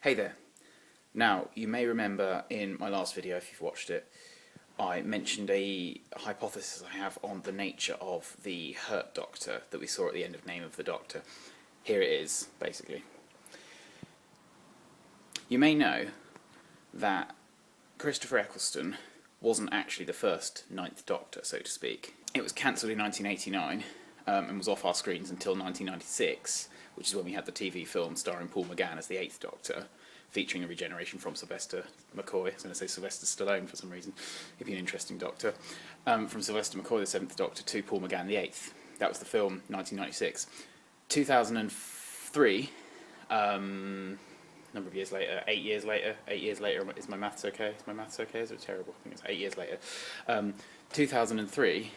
Hey there. Now, you may remember in my last video, if you've watched it, I mentioned a hypothesis I have on the nature of the Hurt Doctor that we saw at the end of Name of the Doctor. Here it is, basically. You may know that Christopher Eccleston wasn't actually the first Ninth Doctor, so to speak. It was cancelled in 1989 and was off our screens until 1996, which is when we had the TV film starring Paul McGann as the Eighth Doctor, featuring a regeneration from Sylvester McCoy. I was going to say Sylvester Stallone for some reason. He'd be an interesting Doctor. From Sylvester McCoy, the Seventh Doctor, to Paul McGann, the Eighth. That was the film, 1996. 2003, number of years later, 8 years later, is my maths okay? Is my maths okay? Is it terrible? I think it's 8 years later. 2003,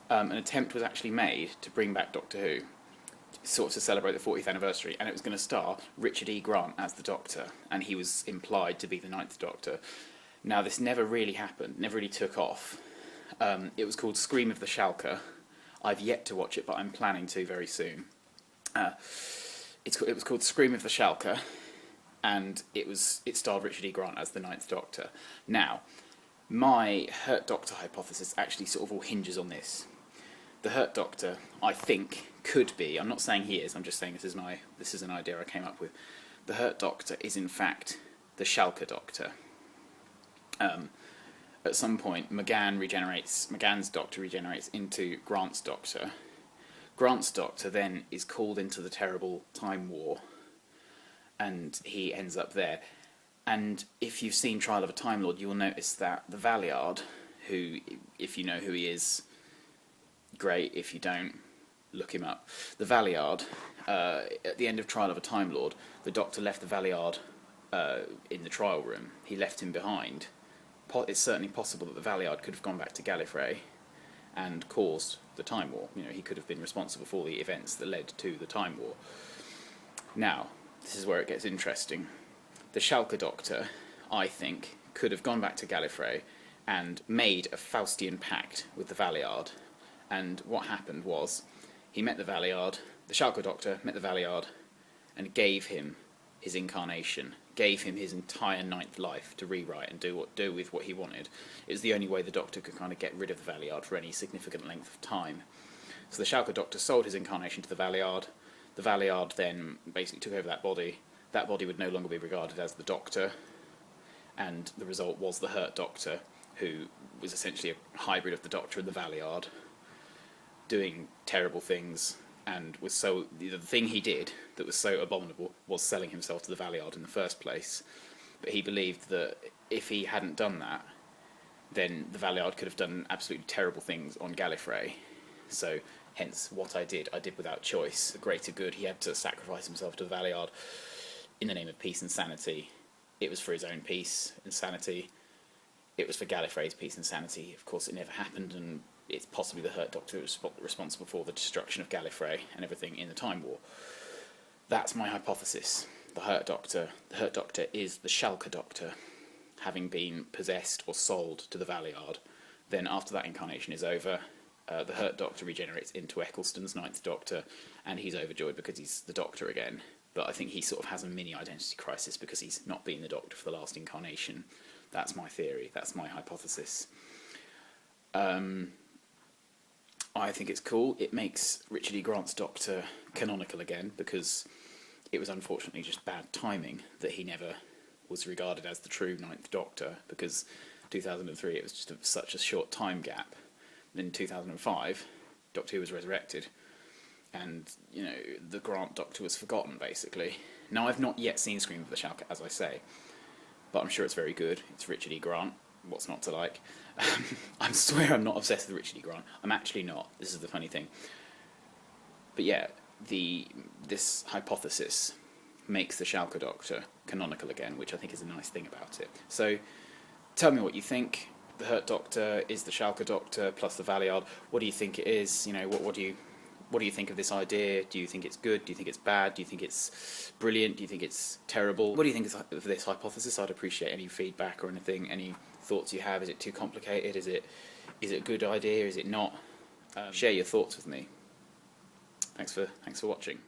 an attempt was actually made to bring back Doctor Who, sort of to celebrate the 40th anniversary, and it was going to star Richard E. Grant as the Doctor, and he was implied to be the Ninth Doctor. Now, this never really happened, never really took off. It was called Scream of the Shalka. I've yet to watch it, but I'm planning to very soon. It was called Scream of the Shalka, and it starred Richard E. Grant as the Ninth Doctor. Now, my Hurt Doctor hypothesis actually sort of all hinges on this. The Hurt Doctor, I think, could be, I'm not saying he is, I'm just saying this is an idea I came up with. The Hurt Doctor is in fact the Shalka Doctor. At some point, McGann's Doctor regenerates into Grant's Doctor. Grant's Doctor then is called into the terrible Time War, and he ends up there. And if you've seen Trial of a Time Lord, you will notice that the Valeyard, who, if you know who he is, great. If you don't, look him up. The Valeyard, at the end of Trial of a Time Lord, the Doctor left the Valeyard in the trial room. He left him behind. It's certainly possible that the Valeyard could have gone back to Gallifrey and caused the Time War. You know, he could have been responsible for the events that led to the Time War. Now, this is where it gets interesting. The Shalka Doctor, I think, could have gone back to Gallifrey and made a Faustian pact with the Valeyard. And what happened was, he met the Valeyard, the Shalka Doctor met the Valeyard, and gave him his incarnation, gave him his entire ninth life to rewrite and do with what he wanted. It was the only way the Doctor could kind of get rid of the Valeyard for any significant length of time. So the Shalka Doctor sold his incarnation to the Valeyard. The Valeyard then basically took over that body. That body would no longer be regarded as the Doctor, and the result was the Hurt Doctor, who was essentially a hybrid of the Doctor and the Valeyard, doing terrible things, and was the thing he did that was so abominable was selling himself to the Valeyard in the first place. But he believed that if he hadn't done that, then the Valeyard could have done absolutely terrible things on Gallifrey. So, hence, what I did without choice. The greater good, he had to sacrifice himself to the Valeyard in the name of peace and sanity. It was for his own peace and sanity. It was for Gallifrey's peace and sanity. Of course, it never happened, and it's possibly the Hurt Doctor who was responsible for the destruction of Gallifrey and everything in the Time War. That's my hypothesis. The Hurt Doctor is the Shalka Doctor, having been possessed or sold to the Valeyard. Then after that incarnation is over, the Hurt Doctor regenerates into Eccleston's Ninth Doctor, and he's overjoyed because he's the Doctor again. But I think he sort of has a mini identity crisis because he's not been the Doctor for the last incarnation. That's my theory, that's my hypothesis. I think it's cool. It makes Richard E. Grant's Doctor canonical again, because it was unfortunately just bad timing that he never was regarded as the true Ninth Doctor, because 2003 it was just such a short time gap. Then in 2005, Doctor Who was resurrected, and you know, the Grant Doctor was forgotten basically. Now, I've not yet seen Scream of the Shalka, as I say, but I'm sure it's very good. It's Richard E. Grant. What's not to like? I swear I'm not obsessed with Richard E. Grant. I'm actually not. This is the funny thing. But yeah, this hypothesis makes the Shalka Doctor canonical again, which I think is a nice thing about it. So, tell me what you think. The Hurt Doctor is the Shalka Doctor plus the Valeyard. What do you think it is? You know, what do you think of this idea? Do you think it's good? Do you think it's bad? Do you think it's brilliant? Do you think it's terrible? What do you think of this hypothesis? I'd appreciate any feedback or anything, any thoughts you have. Is it too complicated? Is it a good idea? Is it not? Share your thoughts with me. Thanks for watching.